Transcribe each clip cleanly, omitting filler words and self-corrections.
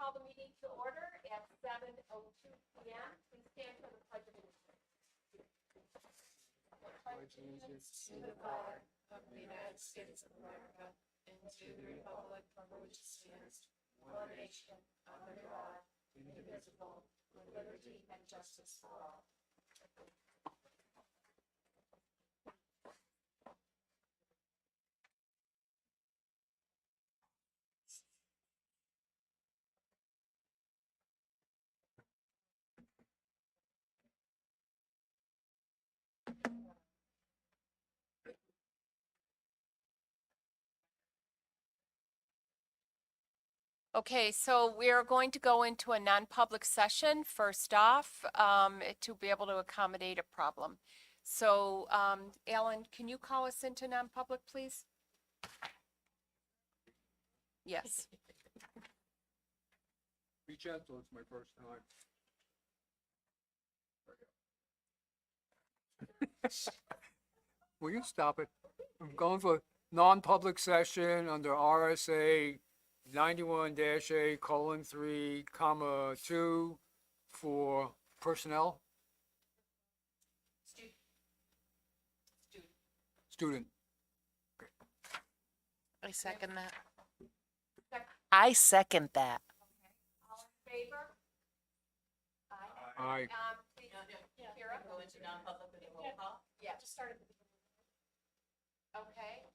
call the meeting to order at 7:02 p.m. Please stand for the Pledge of Allegiance. Pledge allegiance to the flag of the United States of America and to the republic for which it stands, one nation, under God, indivisible, with liberty and justice for all. Okay, so we are going to go into a non-public session first off to be able to accommodate a problem. So, Alan, can you call us into non-public, please? Yes. Be gentle, it's my first time. Will you stop it? I'm going for non-public session under RSA 91-A:3, 2 for personnel. Student. I second that. I second that. All in favor? Aye. Please, Kira? Go into non-public with a roll call. Yeah, just start at the beginning. Okay.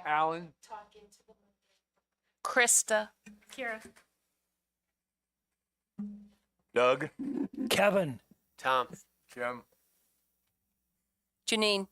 Alan. Talk into the. Krista. Kira. Doug. Kevin. Tom. Jim. Janine.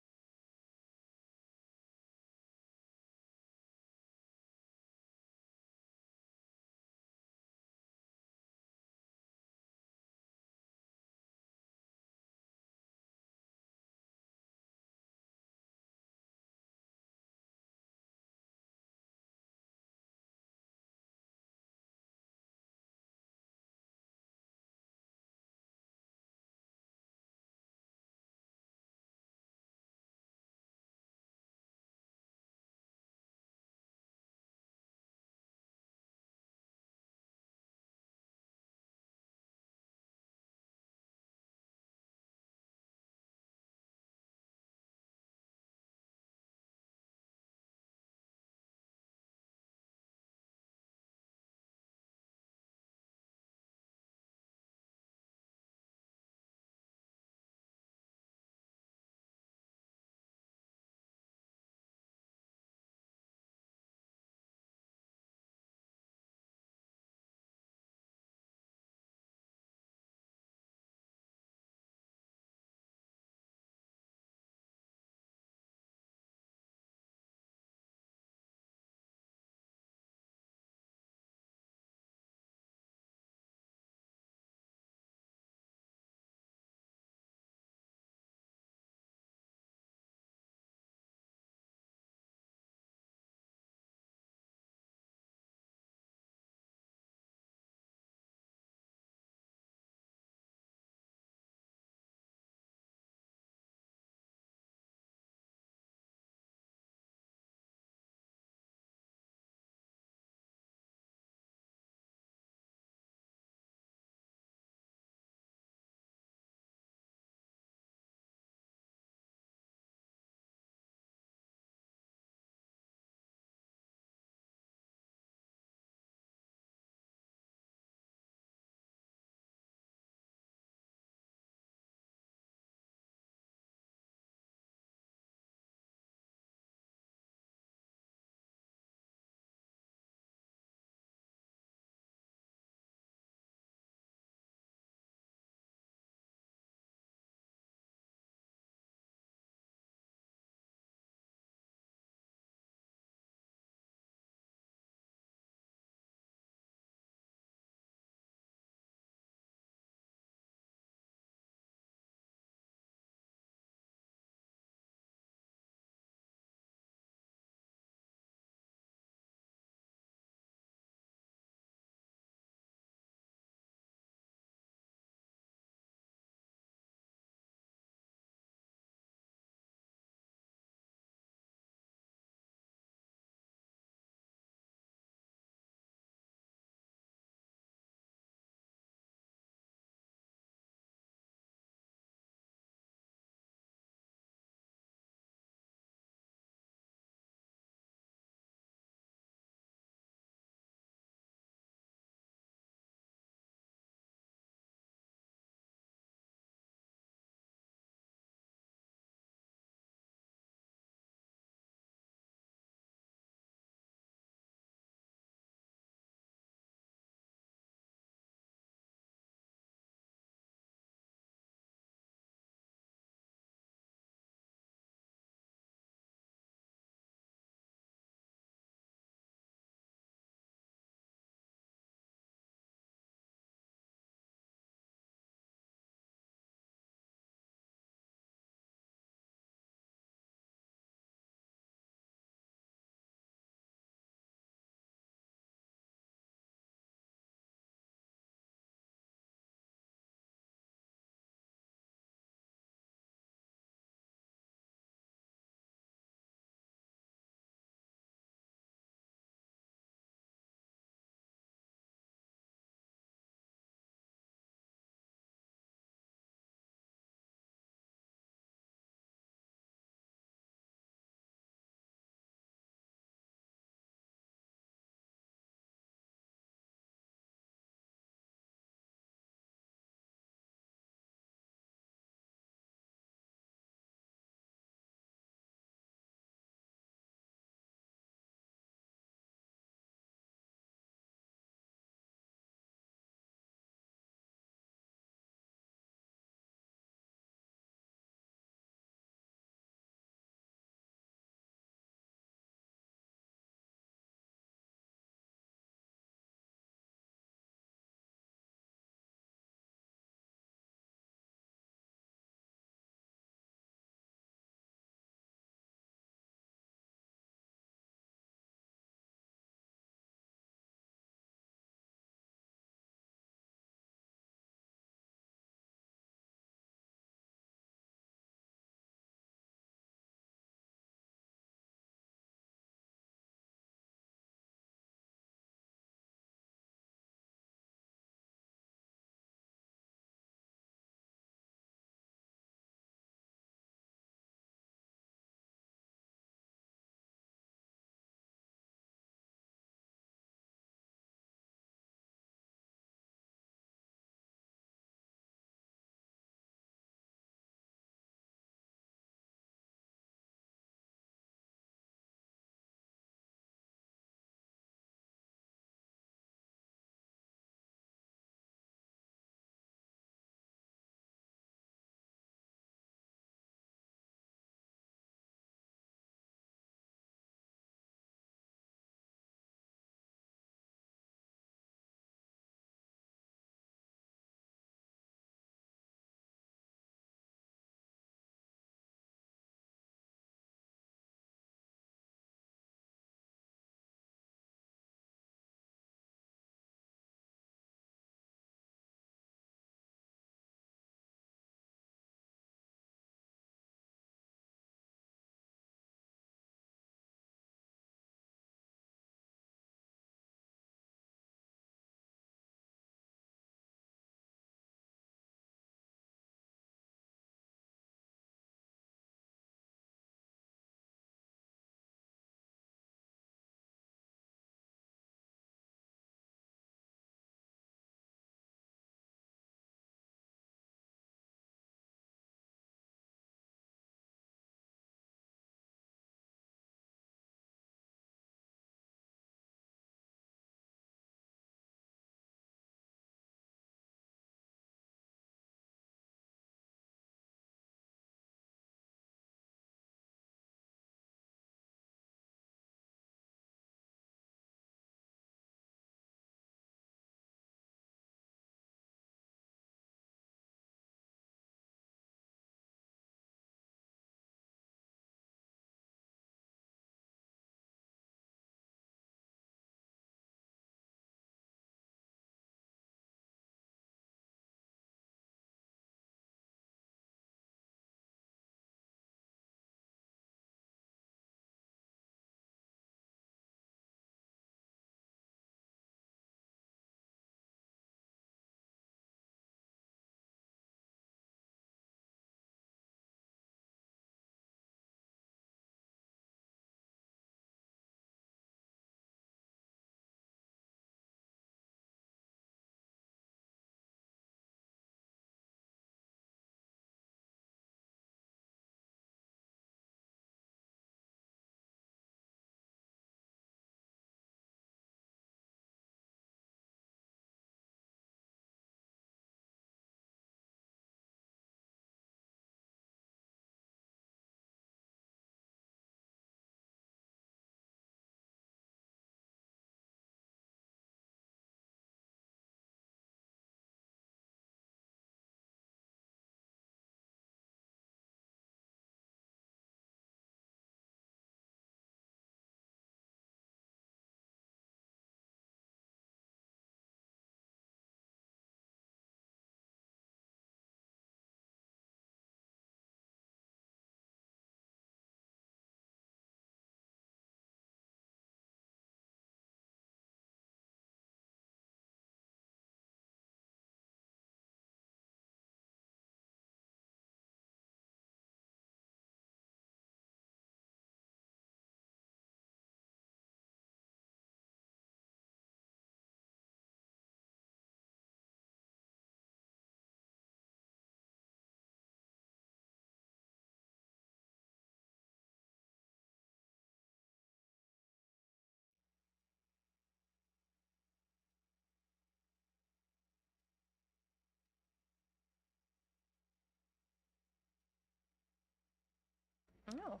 Oh.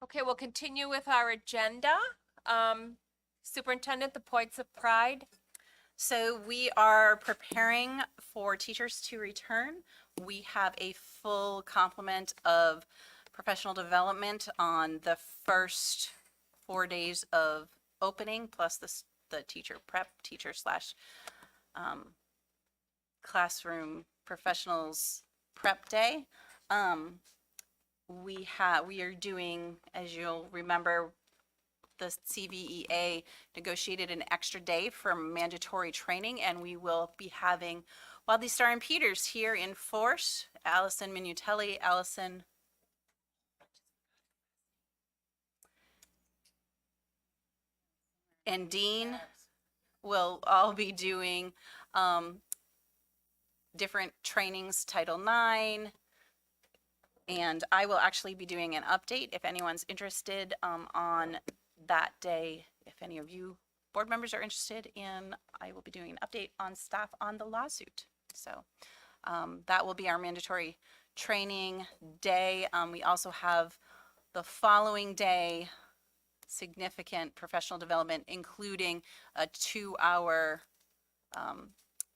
Okay, we'll continue with our agenda. Superintendent, the points of pride. So we are preparing for teachers to return. We have a full complement of professional development on the first 4 days of opening, plus the teacher prep, teacher slash classroom professionals prep day. We are doing, as you'll remember, the CVEA negotiated an extra day for mandatory training, and we will be having Wadley Star and Peters here in force. Allison Minutelli, Allison and Dean will all be doing different trainings, Title IX, and I will actually be doing an update if anyone's interested on that day. If any of you board members are interested in, I will be doing an update on staff on the lawsuit. So that will be our mandatory training day. We also have the following day significant professional development, including a 2-hour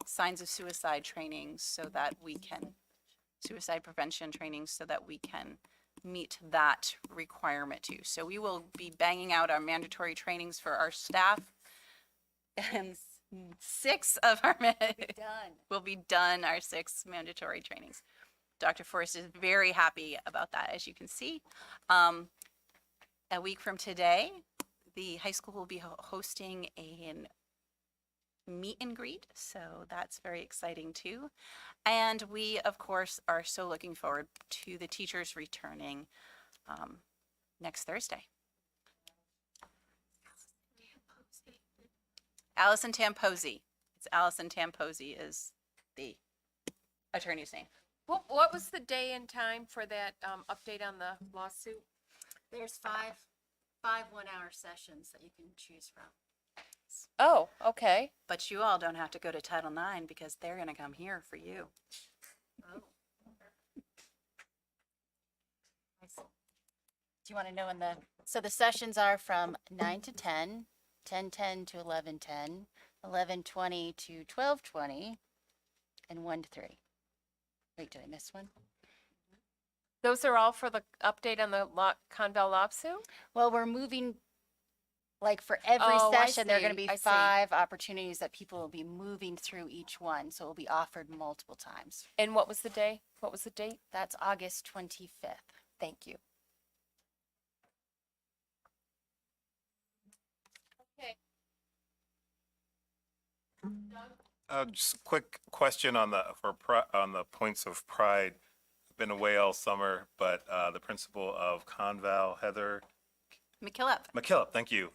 signs of suicide training so that we can, suicide prevention training so that we can meet that requirement too. So we will be banging out our mandatory trainings for our staff, and 6 of our will be done, our 6 mandatory trainings. Dr. Forrest is very happy about that, as you can see. A week from today, the high school will be hosting a meet and greet, so that's very exciting too. And we, of course, are so looking forward to the teachers returning next Thursday. Allison Tamposi. It's Allison Tamposi is the attorney's name. What was the day and time for that update on the lawsuit? There's five 1-hour sessions that you can choose from. Oh, okay. But you all don't have to go to Title IX because they're going to come here for you. Oh. Do you want to know so the sessions are from 9 to 10, 10:10 to 11:10, 11:20 to 12:20, and 1 to 3. Wait, did I miss one? Those are all for the update on the Conval lawsuit? Well, we're moving, like for every Oh, I session, there are going to see, be I see. 5 opportunities that people will be moving through each one. So it will be offered multiple times. And what was the day? What was the date? That's August 25th. Thank you. Okay. Just a quick question on the points of pride. I've been away all summer, but the principal of Conval, Heather McKillop, thank you,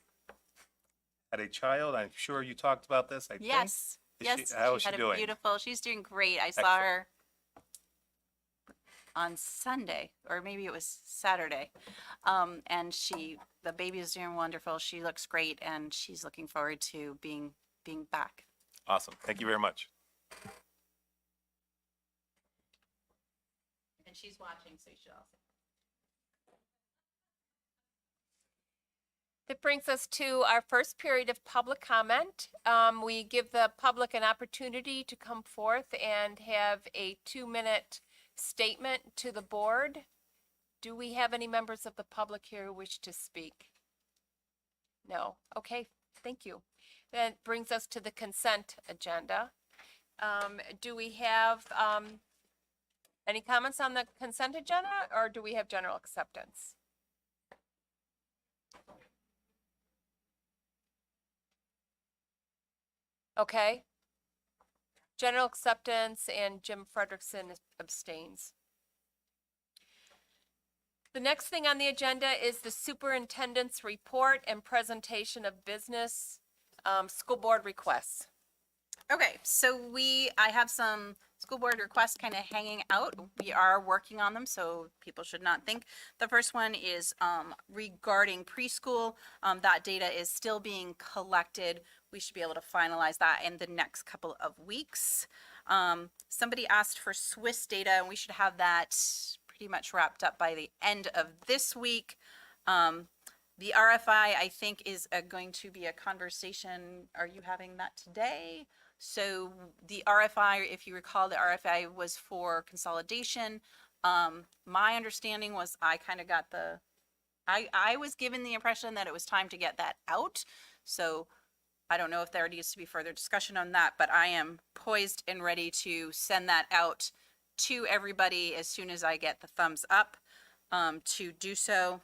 had a child. I'm sure you talked about this. I think. Yes. Is Yes. how is she had doing? a beautiful, she's doing great. I saw Excellent. her on Sunday, or maybe it was Saturday. And the baby is doing wonderful. She looks great, and she's looking forward to being back. Awesome. Thank you very much. And she's watching, so you should also. That brings us to our first period of public comment. We give the public an opportunity to come forth and have a 2-minute statement to the board. Do we have any members of the public here who wish to speak? No. Okay, thank you. That brings us to the consent agenda. Do we have any comments on the consent agenda, or do we have general acceptance? Okay. General acceptance, and Jim Frederickson abstains. The next thing on the agenda is the superintendent's report and presentation of business school board requests. Okay, so I have some school board requests kind of hanging out. We are working on them, so people should not think. The first one is regarding preschool. That data is still being collected. We should be able to finalize that in the next couple of weeks. Somebody asked for Swiss data, and we should have that pretty much wrapped up by the end of this week. The RFI, I think, is going to be a conversation. Are you having that today? So the RFI, if you recall, the RFI was for consolidation. My understanding was I kind of got I was given the impression that it was time to get that out. So I don't know if there needs to be further discussion on that, but I am poised and ready to send that out to everybody as soon as I get the thumbs up to do so.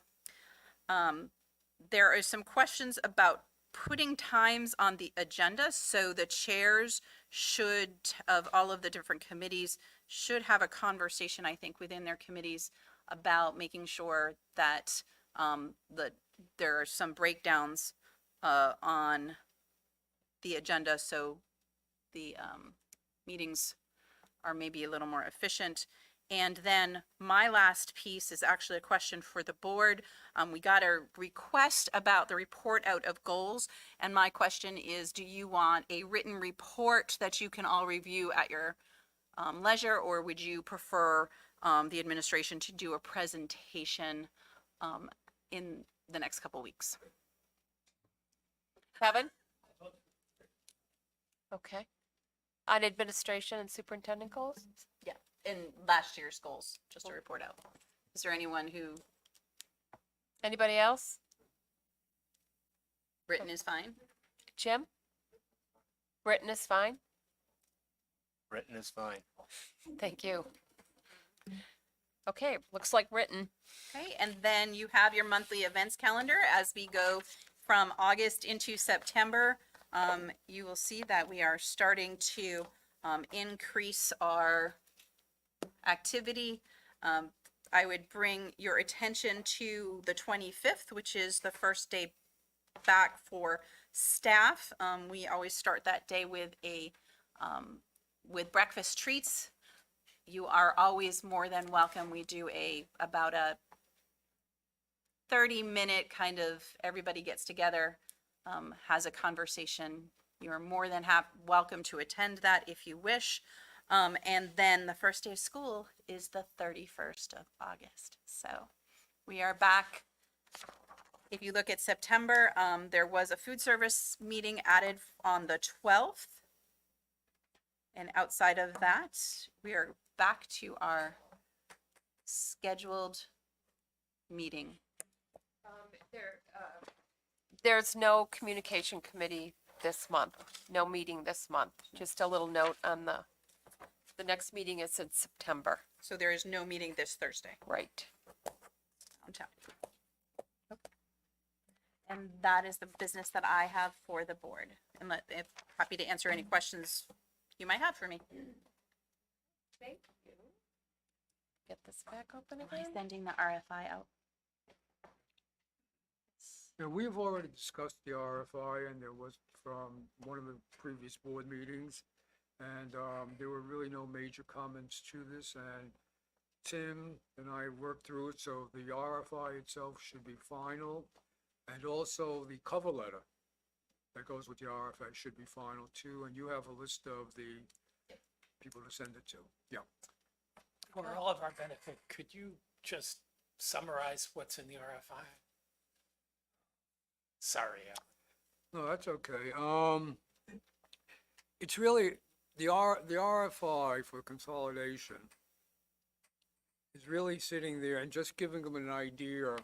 There are some questions about putting times on the agenda. So the chairs of all of the different committees should have a conversation, I think, within their committees about making sure that there are some breakdowns on the agenda, so the meetings are maybe a little more efficient. And then my last piece is actually a question for the board. We got a request about the report out of goals. And my question is, do you want a written report that you can all review at your leisure, or would you prefer the administration to do a presentation in the next couple weeks? Kevin? Okay. On administration and superintendent goals? Yeah, in last year's goals, just to report out. Is there anyone who Anybody else? written is fine? Jim? Written is fine? Written is fine. Thank you. Okay, looks like written. Okay, and then you have your monthly events calendar as we go from August into September. You will see that we are starting to increase our activity. I would bring your attention to the 25th, which is the first day back for staff. We always start that day with with breakfast treats. You are always more than welcome. We do about a 30-minute kind of everybody gets together, has a conversation. You're more than welcome to attend that if you wish. And then the first day of school is the 31st of August. So we are back. If you look at September, there was a food service meeting added on the 12th. And outside of that, we are back to our scheduled meeting. There's no communication committee this month, no meeting this month. Just a little note on the next meeting is in September. So there is no meeting this Thursday. Right. Downtown. Okay. And that is the business that I have for the board. And happy to answer any questions you might have for me. Thank you. Get this back open Am I again? sending the RFI out? Yeah, we've already discussed the RFI, and there was from one of the previous board meetings, and there were really no major comments to this, and Tim and I worked through it, so the RFI itself should be final, and also the cover letter that goes with the RFI should be final too, and you have a list of the people to send it to. Yeah. For all of our benefit, could you just summarize what's in the RFI? Sorry, No, that's okay. It's really, the RFI for consolidation is really sitting there and just giving them an idea,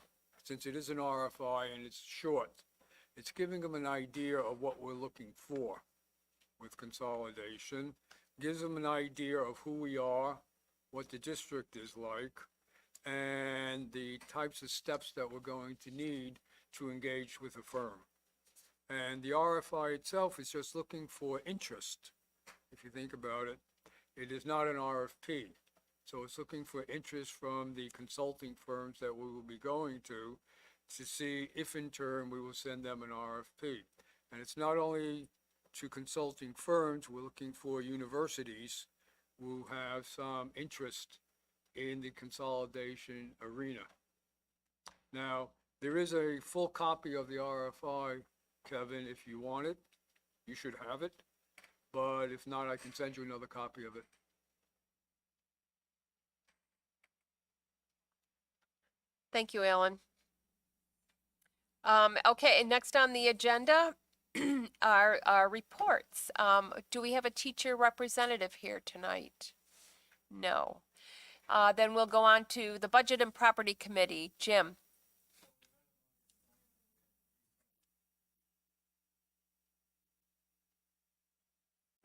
since it is an RFI and it's short, it's giving them an idea of what we're looking for with consolidation, gives them an idea of who we are, what the district is like, and the types of steps that we're going to need to engage with a firm. And the RFI itself is just looking for interest. If you think about it, it is not an RFP. So it's looking for interest from the consulting firms that we will be going to see if in turn we will send them an RFP. And it's not only to consulting firms, we're looking for universities will have some interest in the consolidation arena. Now, there is a full copy of the RFI, Kevin, if you want it. You should have it, but if not, I can send you another copy of it. Thank you, Alan. Okay, and next on the agenda are reports. Do we have a teacher representative here tonight? No. Then we'll go on to the Budget and Property Committee. Jim?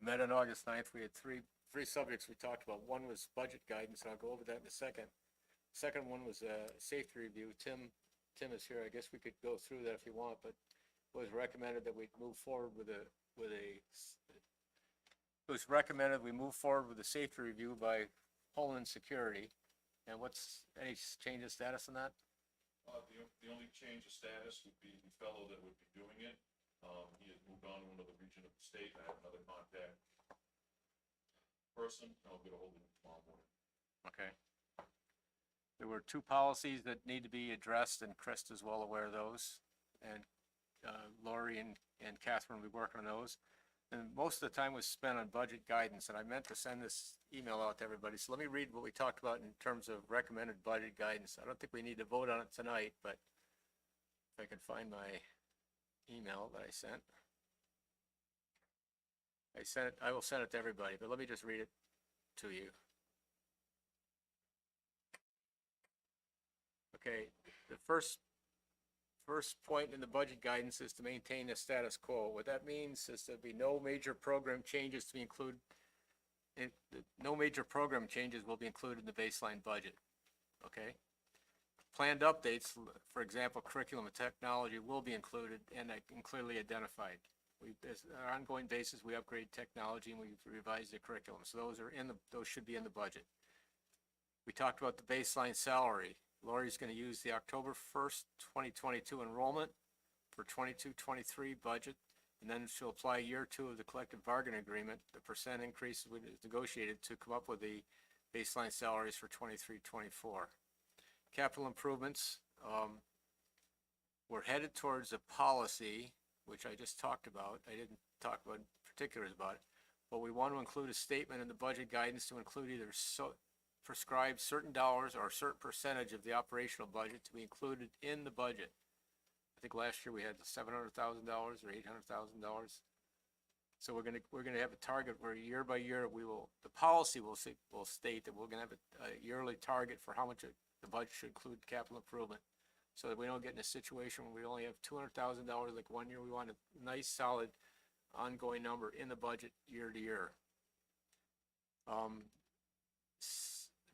Met on August 9th. We had three subjects we talked about. One was budget guidance, and I'll go over that in a second. Second one was safety review. Tim is here. I guess we could go through that if you want, but it was recommended that we move forward with a safety review by Homeland Security. And what's any change of status on that? The only change of status would be the fellow that would be doing it. He has moved on to another region of the state. I have another contact person. I'll get a hold of him tomorrow morning. Okay. There were two policies that need to be addressed, and Krista's well aware of those. And Lori and Catherine will be working on those. And most of the time was spent on budget guidance, and I meant to send this email out to everybody. So let me read what we talked about in terms of recommended budget guidance. I don't think we need to vote on it tonight, but if I can find my email that I sent. I will send it to everybody, but let me just read it to you. Okay, the first point in the budget guidance is to maintain the status quo. What that means is there'll be no major program changes to be included. No major program changes will be included in the baseline budget. Okay. Planned updates, for example, curriculum and technology, will be included and clearly identified. On an ongoing basis, we upgrade technology and we revise the curriculum. So those should be in the budget. We talked about the baseline salary. Lori's going to use the October 1st, 2022 enrollment for 22-23 budget, and then she'll apply year 2 of the collective bargaining agreement. The percent increase was negotiated to come up with the baseline salaries for 23-24. Capital improvements, we're headed towards a policy, which I just talked about. I didn't talk about particulars about it, but we want to include a statement in the budget guidance to include either prescribe certain dollars or a certain percentage of the operational budget to be included in the budget. I think last year we had $700,000 or $800,000. So we're gonna have a target where year by year the policy will state that we're gonna have a yearly target for how much the budget should include capital improvement, so that we don't get in a situation where we only have $200,000 like one year. We want a nice solid ongoing number in the budget year to year.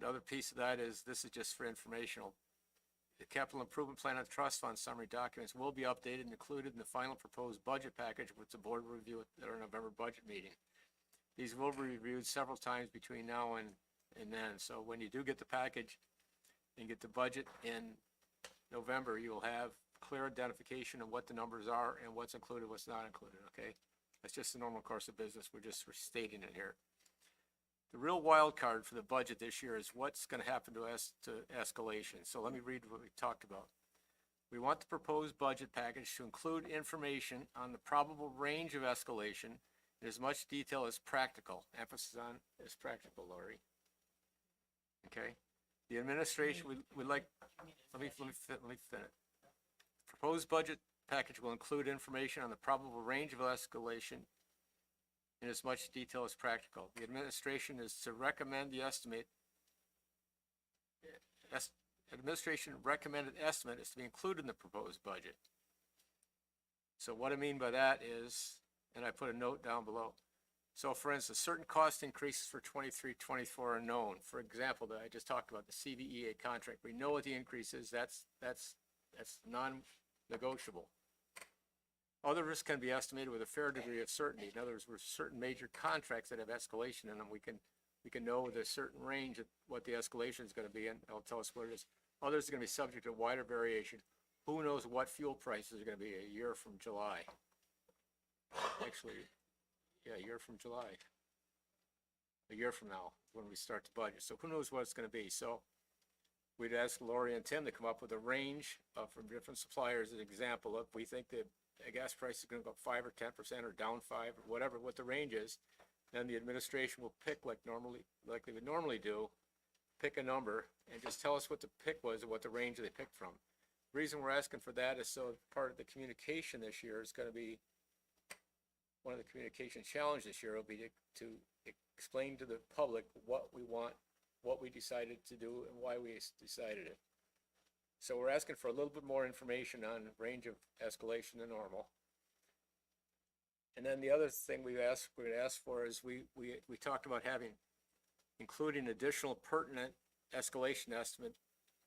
Another piece of that is, this is just for informational. The capital improvement plan of the trust fund summary documents will be updated and included in the final proposed budget package, which the board will review at our November budget meeting. These will be reviewed several times between now and then. So when you do get the package and get the budget in November, you will have clear identification of what the numbers are and what's included, what's not included, okay? That's just the normal course of business. We're just restating it here. The real wild card for the budget this year is what's going to happen to escalation. So let me read what we talked about. We want the proposed budget package to include information on the probable range of escalation in as much detail as practical. Emphasis on as practical, Lori. Okay. The administration would like. Let me finish. Proposed budget package will include information on the probable range of escalation in as much detail as practical. The administration is to recommend the administration recommended estimate is to be included in the proposed budget. So what I mean by that is, and I put a note down below. So for instance, certain cost increases for 23-24 are known. For example, that I just talked about, the CVEA contract. We know what the increase is. That's non-negotiable. Other risks can be estimated with a fair degree of certainty. In other words, with certain major contracts that have escalation in them, we can know with a certain range of what the escalation is going to be, and it'll tell us what it is. Others are going to be subject to wider variation. Who knows what fuel prices are going to be a year from July? Actually, yeah, a year from July. a year from now, when we start the budget. So who knows what it's gonna be? So we'd ask Lori and Tim to come up with a range from different suppliers, an example of, we think that the gas price is gonna go up 5 or 10% or down 5, or whatever, what the range is. Then the administration will pick like they would normally do, pick a number and just tell us what the pick was and what the range they picked from. The reason we're asking for that is so part of the communication this year is gonna be, one of the communication challenges this year will be to explain to the public what we want, what we decided to do, and why we decided it. So we're asking for a little bit more information on range of escalation than normal. And then the other thing we're gonna ask for is we talked about including additional pertinent escalation estimate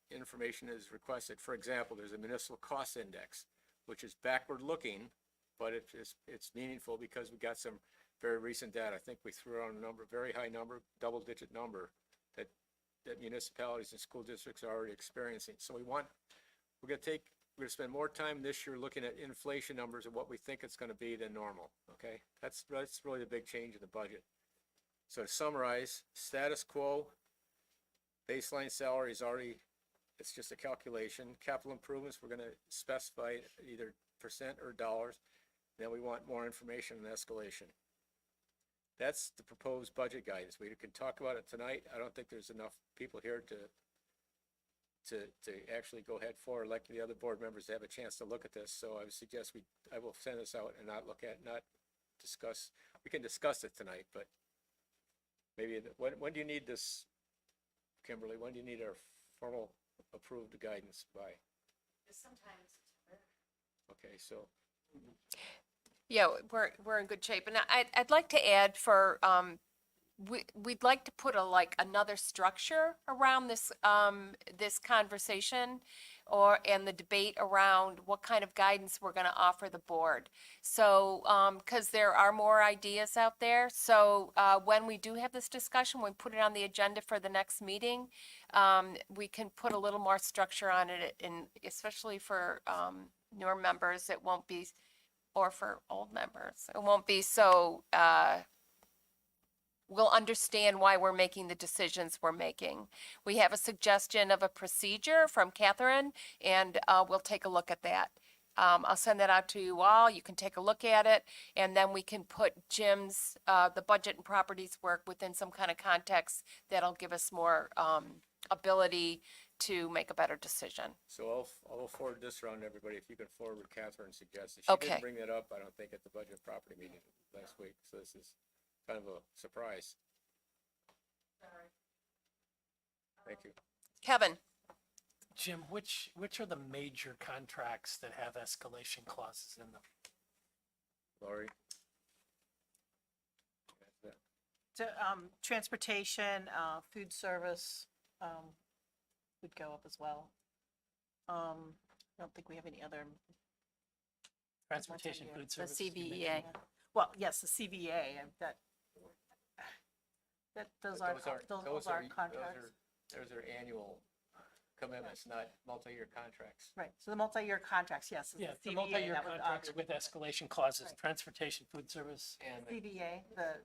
information is requested. For example, there's a municipal cost index, which is backward looking, but it's meaningful because we got some very recent data. I think we threw out a number, very high number, double-digit number that municipalities and school districts are already experiencing. So we're gonna spend more time this year looking at inflation numbers and what we think it's gonna be than normal, okay? That's really the big change in the budget. So to summarize, status quo, baseline salary is already, it's just a calculation. Capital improvements, we're gonna specify either percent or dollars. Then we want more information on escalation. That's the proposed budget guidance. We can talk about it tonight. I don't think there's enough people here to actually go ahead forward, like the other board members, to have a chance to look at this. So I would suggest I will send this out and not discuss. We can discuss it tonight, but maybe, when do you need this, Kimberly? When do you need our formal approved guidance by? Sometimes. Okay, so. Yeah, we're in good shape. And I'd like to add we'd like to put another structure around this, this conversation and the debate around what kind of guidance we're going to offer the board. So, because there are more ideas out there. So, when we do have this discussion, we put it on the agenda for the next meeting, we can put a little more structure on it, and especially for, newer members, it won't be, or for old members, it won't be so, we'll understand why we're making the decisions we're making. We have a suggestion of a procedure from Catherine, and we'll take a look at that. I'll send that out to you all. You can take a look at it, and then we can put Jim's, the budget and properties work within some kind of context that'll give us more ability to make a better decision. So I'll forward this around to everybody, if you can forward Catherine's suggestion. She Okay. didn't bring that up, I don't think, at the budget property meeting last week, so this is kind of a surprise. Thank you. Kevin? Jim, which are the major contracts that have escalation clauses in them? Lori? So, transportation, food service, would go up as well. I don't think we have any other. Transportation, multi-year. food service. The you CVEA. mentioned. Well, yes, the CVA, those are contracts. Those are annual commitments, not multi-year contracts. Right, so the multi-year contracts, yes. Yeah, the CVA, multi-year that would, contracts with escalation clauses, Right. transportation, food service. And the CVA, the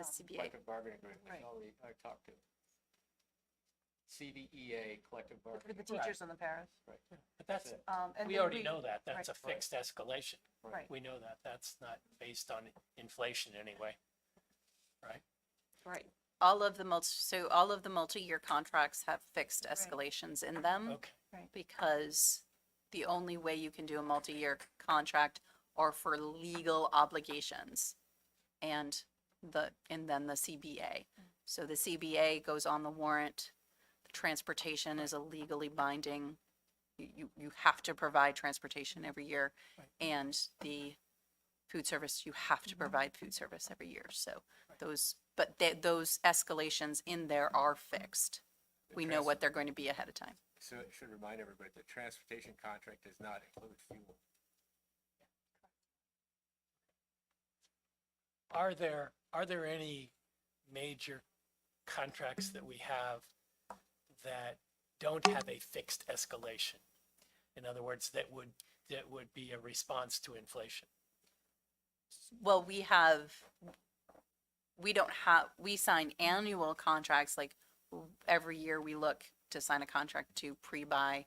CBA. collective bargaining agreement, Right. I talked to. CVEA, collective for bargaining. the teachers and the paras. Right. But that's, it. And we then already know that. That's a right. fixed escalation. Right. We know that. That's not based on inflation anyway. Right? Right, All of the multi-year contracts have fixed escalations in them. Okay. Because the only way you can do a multi-year contract are for legal obligations and then the CBA. So the CBA goes on the warrant. Transportation is a legally binding, you have to provide transportation every year. Right. And the food service, you have to provide food service every year. So those escalations in there are fixed. We know what they're going to be ahead of time. So it should remind everybody that transportation contract does not include fuel. Are there any major contracts that we have that don't have a fixed escalation? In other words, that would be a response to inflation? Well, we have we sign annual contracts, like every year we look to sign a contract to pre-buy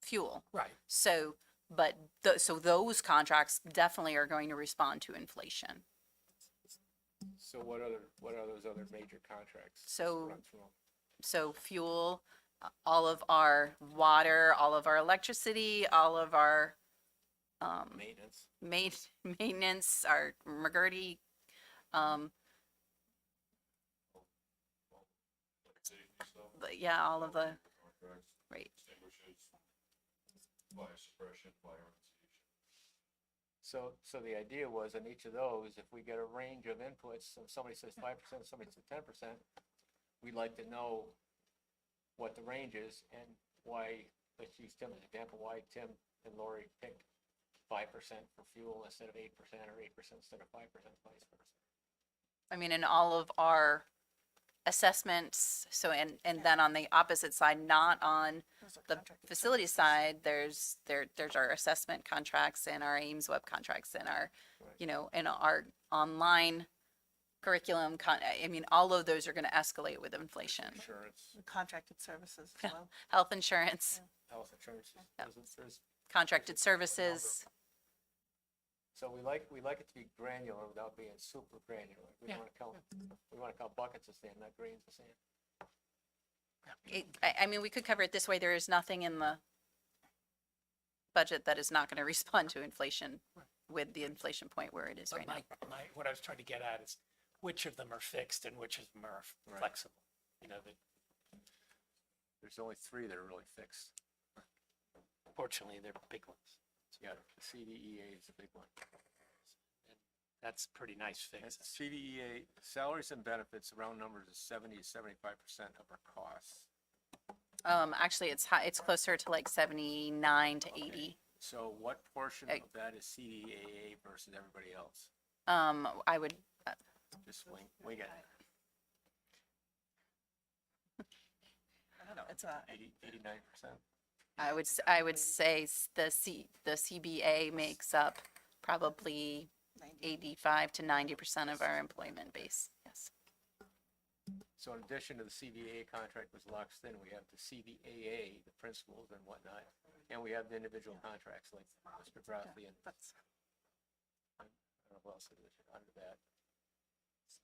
fuel. Right. So, but so those contracts definitely are going to respond to inflation. So what are those other major contracts? Just So- run through 'em. So fuel, all of our water, all of our electricity, all of our Maintenance. maintenance, our McGurty, Safety stuff, yeah, all of the, contracts, right. extinguishers, fire suppression, fire insulation. So the idea was on each of those, if we get a range of inputs, so somebody says 5%, somebody says 10%, we'd like to know what the range is and why, let's use Tim as an example, why Tim and Lori picked 5% for fuel instead of 8% or 8% instead of 5%, vice versa. I mean, in all of our assessments, so, and then on the opposite side, not on Those are the contracted facility services. side, there's our assessment contracts and our Ames web contracts and our, Right. and our online curriculum, I mean, all of those are gonna escalate with inflation. Insurance, Contracted services as well. Health insurance, health insurance, Yep. there's contracted services. So we like it to be granular without being super granular. We Yeah, want to count buckets of sand, not grains of sand. I mean, we could cover it this way. There is nothing in the budget that is not gonna respond to inflation with the inflation point where it is But right now. what I was trying to get at is which of them are fixed and which of them are Right. flexible. You know, that There's only 3 that are really fixed. fortunately they're big ones. Yeah, the CDEA is a big one. That's pretty nice fix. CDEA, salaries and benefits, round numbers is 70 to 75% of our costs. Actually, it's high, it's closer to like 79 to 80. So what portion Hey. of that is CDAA versus everybody else? I would, Just wing it. I don't know, it's 89%? I would say the CBA makes up probably 85 to 90% of our employment base. Yes. So in addition to the CBA contract was locked in, we have the CBAA, the principals and whatnot, and we have the individual contracts like Mr. Grassley and that's, I don't know who else is under that. He's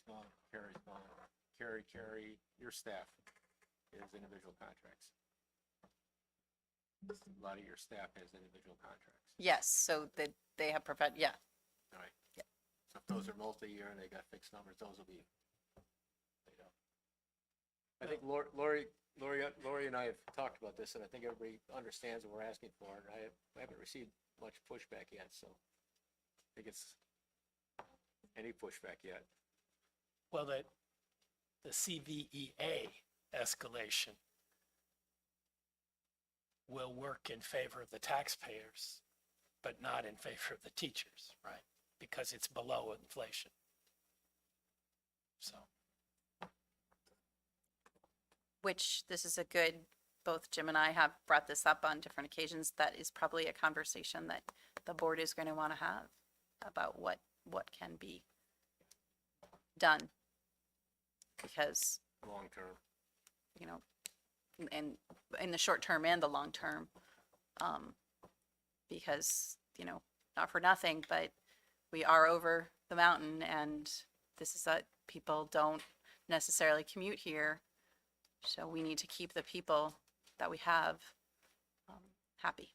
gone, Carrie's gone. Carrie, your staff is individual contracts. A lot of your staff has individual contracts. Yes, so they have yeah. All right. Yeah. So if those are multi-year and they got fixed numbers, those will be paid out. I think Lori and I have talked about this, and I think everybody understands what we're asking for, and I haven't received much pushback yet, so I think it's any pushback yet. Well, the CVEA escalation will work in favor of the taxpayers, but not in favor of the teachers, right? Because it's below inflation. So, Which this is a good, both Jim and I have brought this up on different occasions. That is probably a conversation that the board is going to want to have about what can be done. Because, Long term. you know, and in the short term and the long term, because, you know, not for nothing, but we are over the mountain, and this is that people don't necessarily commute here. So we need to keep the people that we have happy.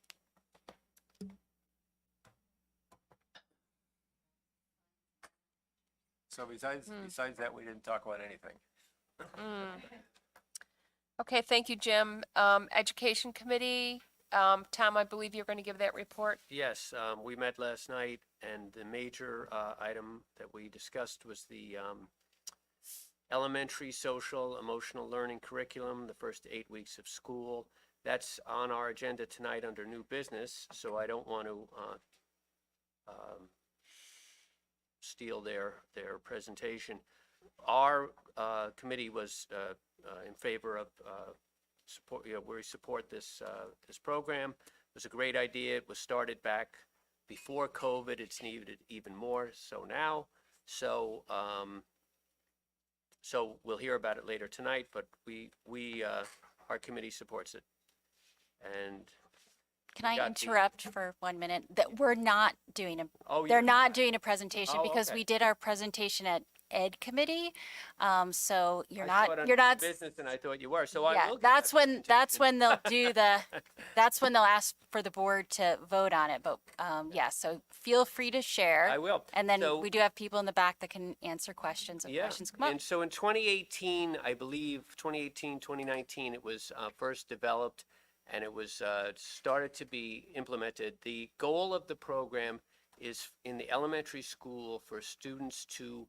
So besides that, we didn't talk about anything. Okay, thank you, Jim. Education Committee, Tom, I believe you're going to give that report. Yes, we met last night, and the major item that we discussed was the elementary social emotional learning curriculum, the first 8 weeks of school. That's on our agenda tonight under new business, so I don't want to steal their presentation. Our committee was in favor of support. We support this program. It was a great idea. It was started back before COVID. It's needed even more so now. So, so we'll hear about it later tonight, but our committee supports it. And Can I got the- interrupt for 1 minute? That we're not doing a, Oh, they're you're not doing a presentation Oh, because okay. we did our presentation at Ed Committee. So I saw it you're under not, business, and I thought you were. So I yeah, will. Get that's that when presentation. they'll do the, that's when they'll ask for the board to vote on it. But, yeah, so feel free to share. I will. And then So- we do have people in the back that can answer questions if Yeah, questions come up. and so in 2018, I believe, 2018, 2019, it was first developed, and it was started to be implemented. The goal of the program is in the elementary school for students to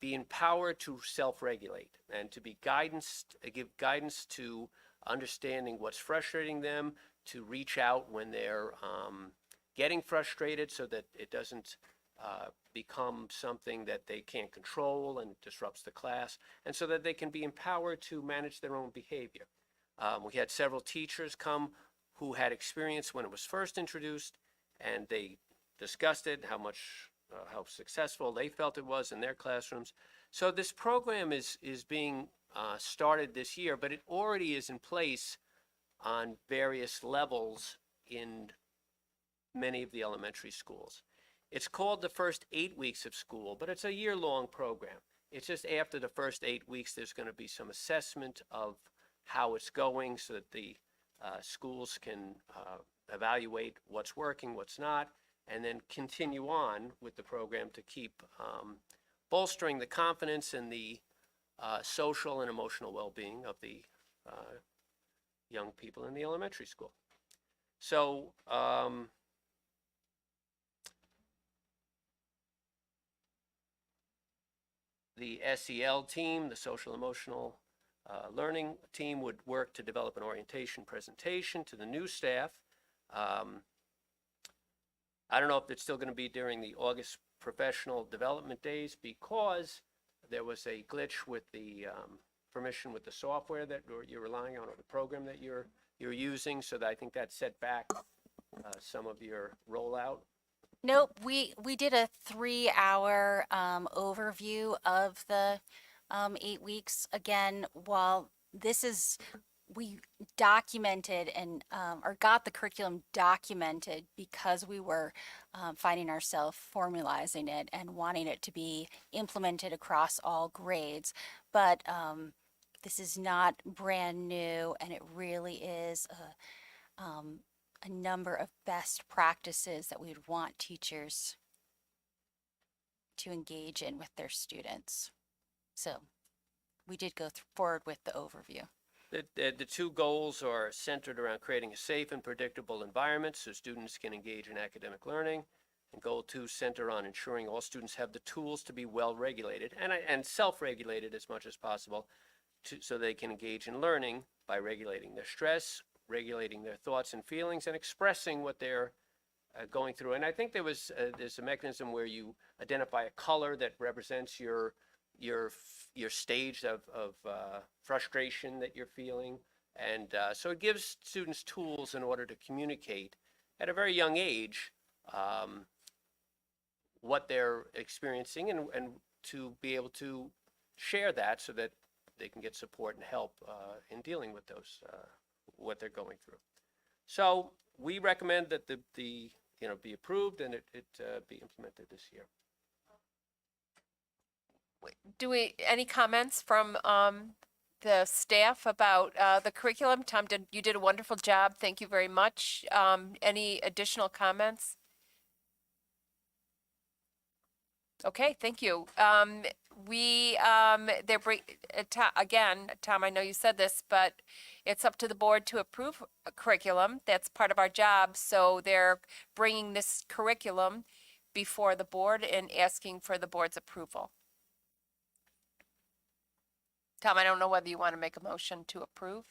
be empowered to self-regulate and to be give guidance to understanding what's frustrating them, to reach out when they're getting frustrated so that it doesn't become something that they can't control and disrupts the class, and so that they can be empowered to manage their own behavior. We had several teachers come who had experience when it was first introduced, and they discussed it, how successful they felt it was in their classrooms. So this program is being started this year, but it already is in place on various levels in many of the elementary schools. It's called the first 8 weeks of school, but it's a year-long program. It's just after the first 8 weeks, there's going to be some assessment of how it's going so that the schools can evaluate what's working, what's not, and then continue on with the program to keep bolstering the confidence and the social and emotional well-being of the young people in the elementary school. So, the SEL team, the social emotional learning team, would work to develop an orientation presentation to the new staff. I don't know if it's still going to be during the August professional development days because there was a glitch with the permission with the software that you're relying on, or the program that you're using, so that I think that set back some of your rollout. Nope, we did a 3-hour overview of the 8 weeks. Again, while this is, we documented and or got the curriculum documented because we were finding ourselves formalizing it and wanting it to be implemented across all grades. But this is not brand new, and it really is a number of best practices that we would want teachers to engage in with their students. So we did go forward with the overview. The two goals are centered around creating a safe and predictable environment so students can engage in academic learning. And goal 2 center on ensuring all students have the tools to be well regulated and self-regulated as much as possible so they can engage in learning by regulating their stress, regulating their thoughts and feelings, and expressing what they're going through. And I think there's a mechanism where you identify a color that represents your stage of frustration that you're feeling. And so it gives students tools in order to communicate at a very young age what they're experiencing, and to be able to share that so that they can get support and help in dealing with those what they're going through. So we recommend that the be approved and it be implemented this year. Any comments from the staff about the curriculum? Tom, you did a wonderful job. Thank you very much. Any additional comments? Okay, thank you. Again, Tom, I know you said this, but it's up to the board to approve a curriculum. That's part of our job. So they're bringing this curriculum before the board and asking for the board's approval. Tom, I don't know whether you want to make a motion to approve.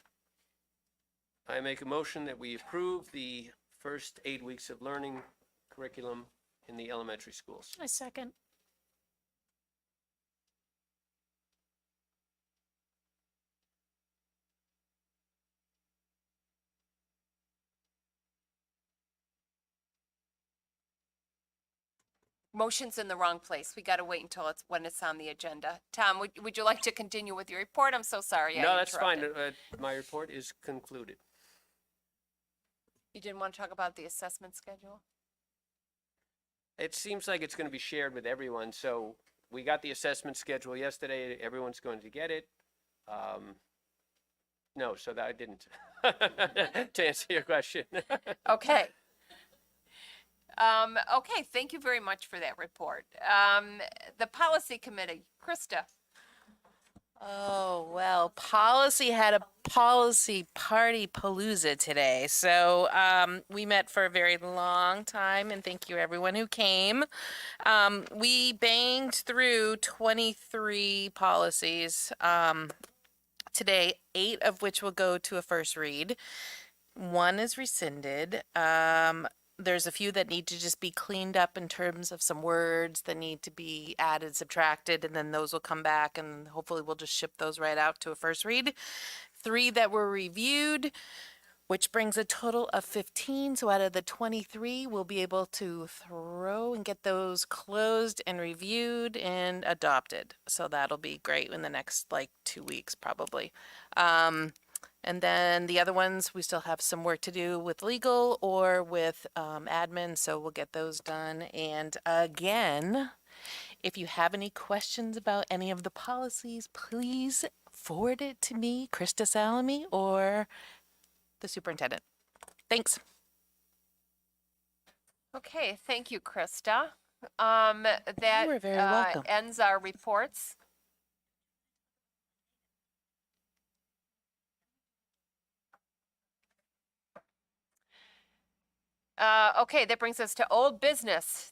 I make a motion that we approve the first 8 weeks of learning curriculum in the elementary schools. I second. motion's in the wrong place. We gotta wait until when it's on the agenda. Tom, would you like to continue with your report? I'm so sorry. I No, that's fine. interrupted. My report is concluded. You didn't want to talk about the assessment schedule? It seems like it's going to be shared with everyone, so we got the assessment schedule yesterday, everyone's going to get it. No, so that I didn't, to answer your question. Okay. Okay, thank you very much for that report. The policy committee, Krista. Oh, well, policy had a policy party palooza today. So we met for a very long time, and thank you everyone who came. We banged through 23 policies today, 8 of which will go to a first read. 1 is rescinded. There's a few that need to just be cleaned up in terms of some words that need to be added, subtracted, and then those will come back, and hopefully we'll just ship those right out to a first read. 3 that were reviewed, which brings a total of 15. So out of the 23, we'll be able to throw and get those closed and reviewed and adopted. So that'll be great in the next 2 weeks probably. And then the other ones, we still have some work to do with legal or with admin, so we'll get those done. And again, if you have any questions about any of the policies, please forward it to me, Krista Salami, or the superintendent. Thanks. Okay, thank you, Krista. That You are very welcome. ends our reports. Okay, that brings us to old business.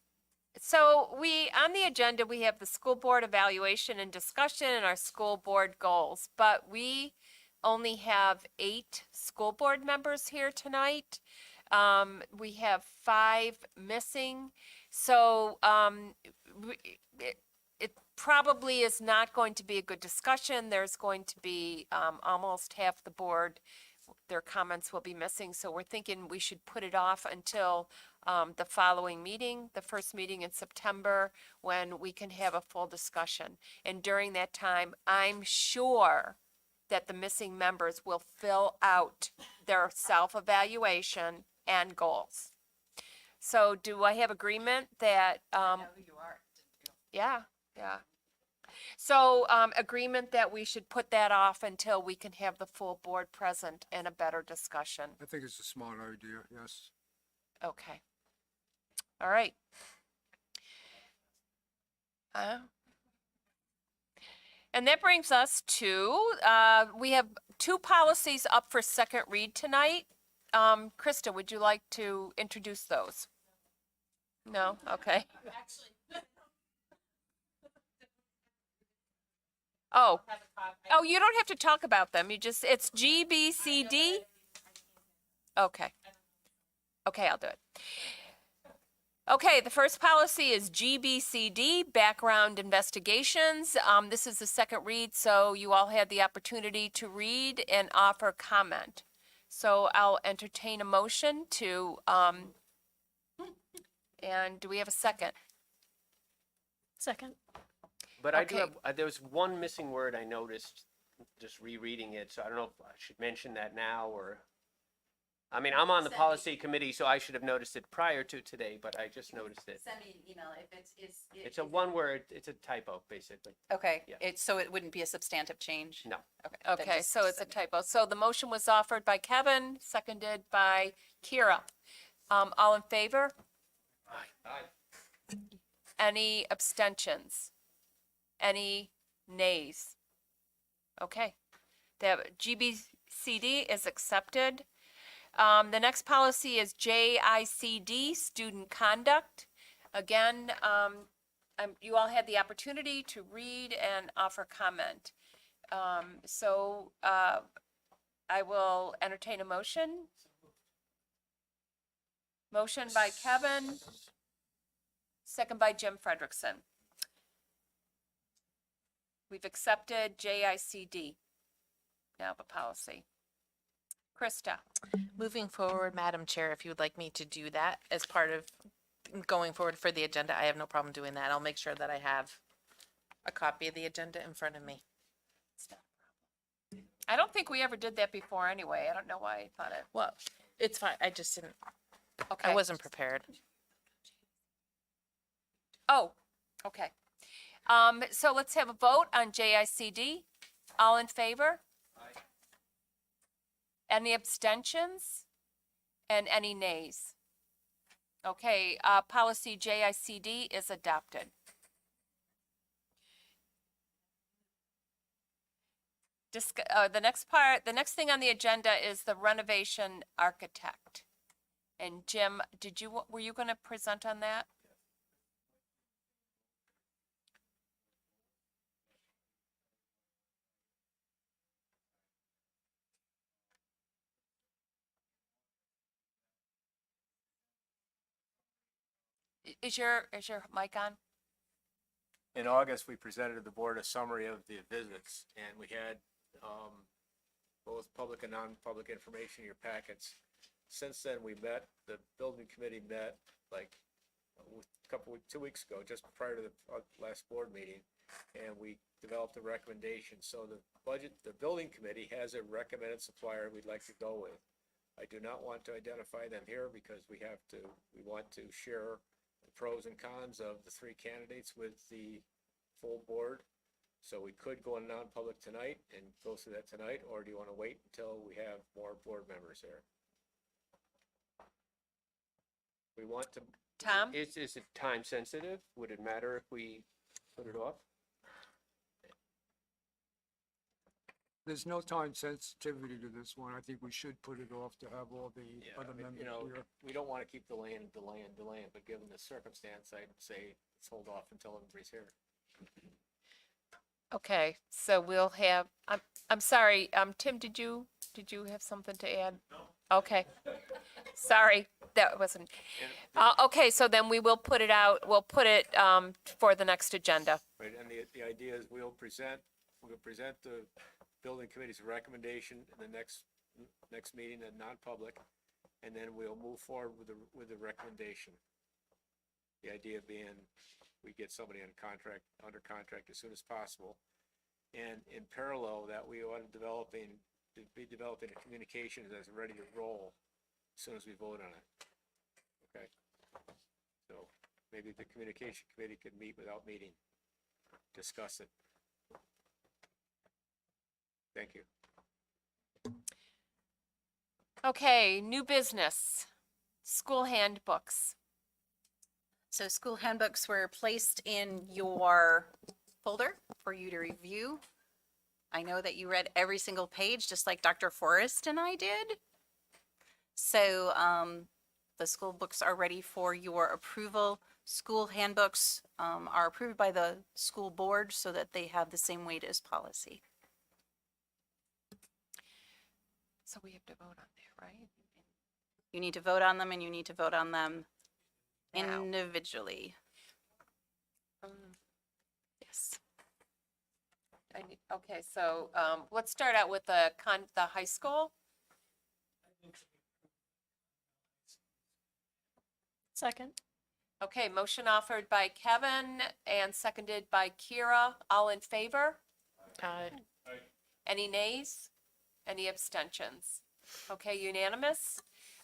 So on the agenda, we have the school board evaluation and discussion and our school board goals, but we only have 8 school board members here tonight. We have 5 missing. So it probably is not going to be a good discussion. There's going to be almost half the board, their comments will be missing. So we're thinking we should put it off until the following meeting, the first meeting in September, when we can have a full discussion. And during that time, I'm sure that the missing members will fill out their self-evaluation and goals. So do I have agreement that? I know who you are. Yeah. So agreement that we should put that off until we can have the full board present and a better discussion. I think it's a smart idea, yes. Okay. All right. And that brings us to, we have 2 policies up for second read tonight. Krista, would you like to introduce those? No? Okay. Oh, you don't have to talk about them. It's G, B, C, D? Okay. Okay, I'll do it. Okay, the first policy is GBCD, background investigations. This is the second read, so you all had the opportunity to read and offer comment. So I'll entertain a motion to, and do we have a second? Second. But I do Okay. have, there was one missing word I noticed, just rereading it, so I don't know if I should mention that now, or, I mean, I'm on the policy committee, so I should have noticed it prior to today, but I just noticed it. Send me an email if It's a one word, it's a typo, basically. Okay, Yeah. so it wouldn't be a substantive change? No. Okay. then Okay, just so it's a send me- typo. So the motion was offered by Kevin, seconded by Kira. All in favor? Aye. Any abstentions? Any nays? Okay, the GBCD is accepted. The next policy is JICD, student conduct. Again, you all had the opportunity to read and offer comment. So I will entertain a motion. Motion by Kevin, second by Jim Frederickson. We've accepted JICD, now the policy. Krista, Moving forward, Madam Chair, if you would like me to do that as part of going forward for the agenda, I have no problem doing that. I'll make sure that I have a copy of the agenda in front of me. I don't think we ever did that before anyway. I don't know why I thought it. Well, it's fine. I just didn't, Okay. I wasn't prepared. Oh, okay. So let's have a vote on JICD. All in favor? Any abstentions? And any nays? Okay, policy JICD is adopted. The next thing on the agenda is the Renovation Architect. And Jim, were you going to present on that? Is your mic on? In August, we presented to the board a summary of the visits, and we had, both public and non-public information in your packets. Since then, the building committee met like a couple, 2 weeks ago, just prior to the last board meeting, and we developed a recommendation. So the building committee has a recommended supplier we'd like to go with. I do not want to identify them here because we want to share the pros and cons of the three candidates with the full board. So we could go in non-public tonight and go through that tonight, or do you want to wait until we have more board members here? We want to. Tom? Is it time sensitive? Would it matter if we put it off? There's no time sensitivity to this one. I think we should put it off to have all the other members here. We don't want to keep delaying, but given the circumstance, I'd say let's hold off until everybody's here. Okay, so we'll have, I'm sorry, Tim, did you have something to add? No. Okay. Sorry, that wasn't, okay, so then we will put it out, we'll put it, for the next agenda. Right, and the idea is we'll present the building committee's recommendation in the next meeting in non-public, and then we'll move forward with the recommendation. The idea being we get somebody under contract as soon as possible. And in parallel, that we ought to be developing a communication that's ready to roll as soon as we vote on it. Okay? So maybe the communication committee could meet without meeting, discuss it. Thank you. Okay, new business, school handbooks. So school handbooks were placed in your folder for you to review. I know that you read every single page, just like Dr. Forrest and I did. So the school books are ready for your approval. School handbooks are approved by the school board so that they have the same weight as policy. So we have to vote on that, right? You need to vote on them, and you need to vote on them Now. individually. Yes. Okay, so, let's start out with the high school. Second. Okay, motion offered by Kevin and seconded by Kira. All in favor? Any nays? Any abstentions? Okay, unanimous.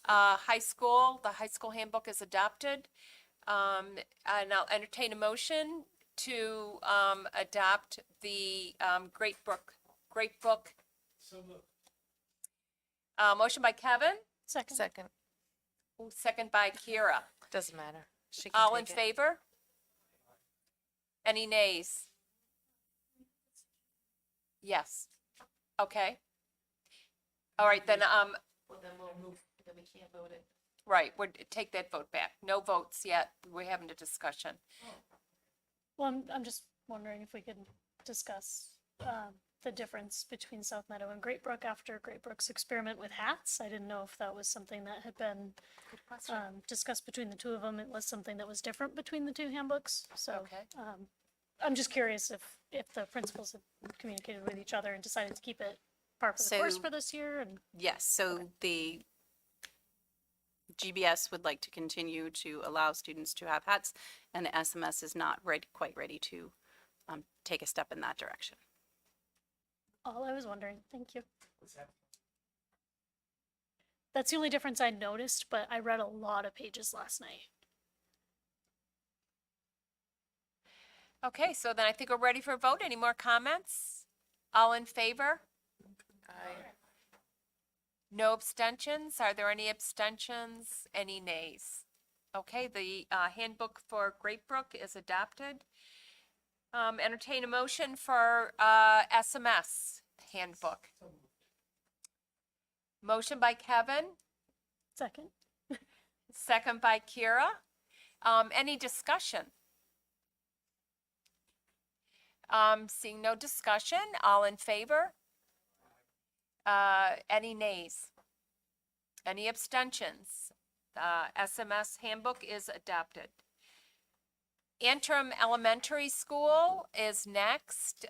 High school, the high school handbook is adopted. And I'll entertain a motion to adopt the Great Book. Motion by Kevin, Second. second by Kira. Doesn't matter. She can All in take it. favor? Any nays? Yes. Okay. All right, then, Well, then we'll move, then we can't vote it. right, take that vote back. No votes yet. We're having a discussion. Well, I'm just wondering if we could discuss the difference between South Meadow and Great Brook after Great Brook's experiment with hats. I didn't know if that was something that had been discussed between the two of them. It was something that was different between the two handbooks. So Okay. I'm just curious if the principals have communicated with each other and decided to keep it par for the course So- for this year. And Yes, so the GBS would like to continue to allow students to have hats, and SMS is not quite ready to take a step in that direction. All I was wondering. Thank you. That's the only difference I noticed, but I read a lot of pages last night. Okay, so then I think we're ready for a vote. Any more comments? All in favor? No abstentions? Are there any abstentions? Any nays? Okay, the handbook for Great Brook is adopted. Entertain a motion for SMS handbook. Motion by Kevin, Second. second by Kira. Any discussion? Seeing no discussion, all in favor? Any nays? Any abstentions? SMS handbook is adopted. Antrim Elementary School is next.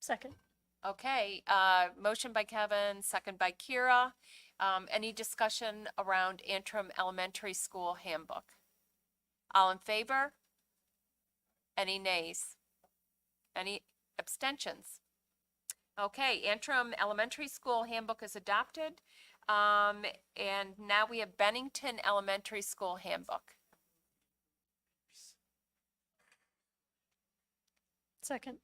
Second. Okay, motion by Kevin, second by Kira. Any discussion around Antrim Elementary School handbook? All in favor? Any nays? Any abstentions? Okay, Antrim Elementary School handbook is adopted. And now we have Bennington Elementary School handbook. Second.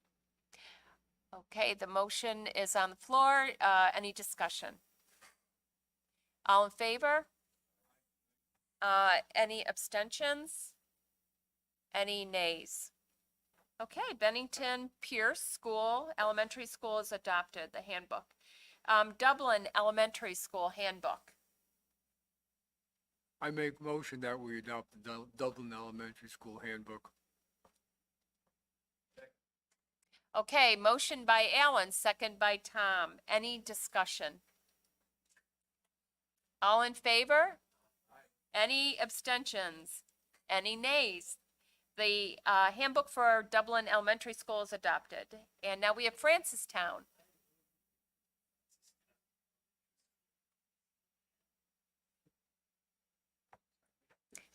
Okay, the motion is on the floor. Any discussion? All in favor? Any abstentions? Any nays? Okay, Bennington Pierce School, Elementary School is adopted, the handbook. Dublin Elementary School handbook. I make motion that we adopt the Dublin Elementary School handbook. Okay, motion by Alan, second by Tom. Any discussion? All in favor? Any abstentions? Any nays? The handbook for Dublin Elementary School is adopted. And now we have Francistown.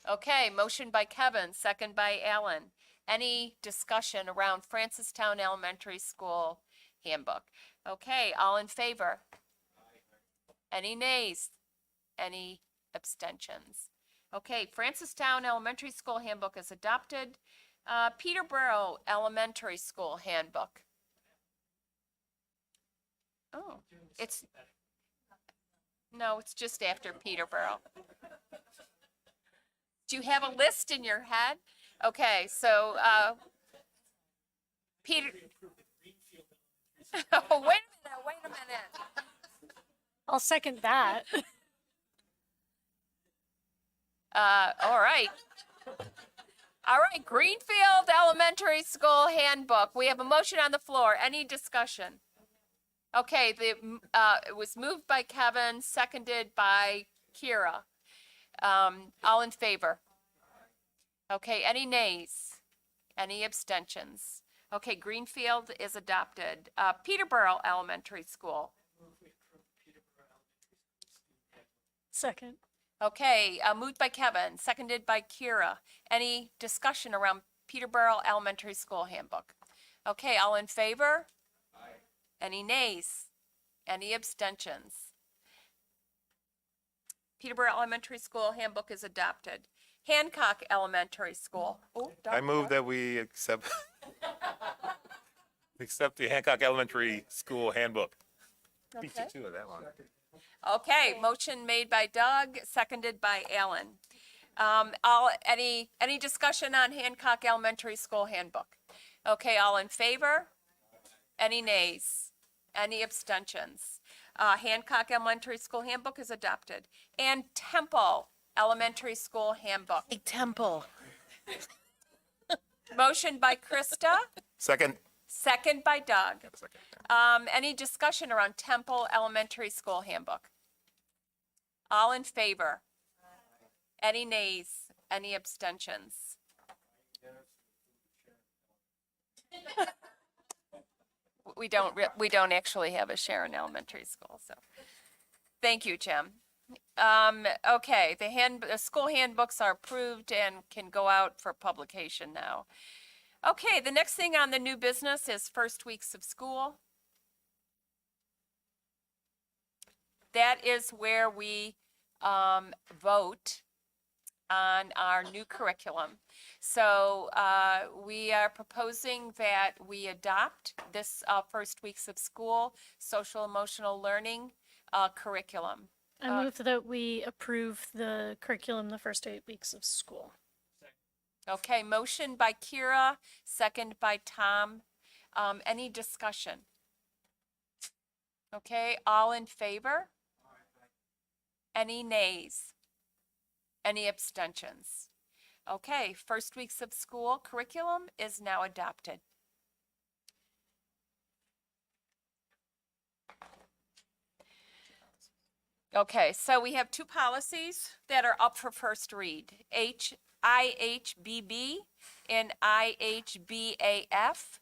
Okay, motion by Kevin, second by Alan. Any discussion around Francistown Elementary School handbook? Okay, all in favor? Any nays? Any abstentions? Okay, Francistown Elementary School handbook is adopted. Peterborough Elementary School handbook. Oh, no, it's just after Peterborough. Do you have a list in your head? Okay, so, Peter. Oh, wait a minute. I'll second that. All right. All right, Greenfield Elementary School handbook. We have a motion on the floor. Any discussion? Okay, it was moved by Kevin, seconded by Kira. All in favor? Okay, any nays? Any abstentions? Okay, Greenfield is adopted. Peterborough Elementary School. Second. Okay, moved by Kevin, seconded by Kira. Any discussion around Peterborough Elementary School handbook? Okay, all in favor? Any nays? Any abstentions? Peterborough Elementary School handbook is adopted. Hancock Elementary School. Oh, I move that we accept the Hancock Elementary School handbook. Beat you Okay. to that one. Okay, motion made by Doug, seconded by Alan. Any discussion on Hancock Elementary School handbook? Okay, all in favor? Any nays? Any abstentions? Hancock Elementary School handbook is adopted. And Temple Elementary School handbook. A temple. Motion by Krista, Second. second by Doug. Any discussion around Temple Elementary School handbook? All in favor? Any nays? Any abstentions? We don't actually have a Sharon Elementary School, so. Thank you, Jim. Okay, the school handbooks are approved and can go out for publication now. Okay, the next thing on the new business is first weeks of school. That is where we vote on our new curriculum. So we are proposing that we adopt this first weeks of school social emotional learning curriculum. I move that we approve the curriculum the first 8 weeks of school. Okay, motion by Kira, second by Tom. Any discussion? Okay, all in favor? Any nays? Any abstentions? Okay, first weeks of school curriculum is now adopted. Okay, so we have two policies that are up for first read. IHBB and IHBAF.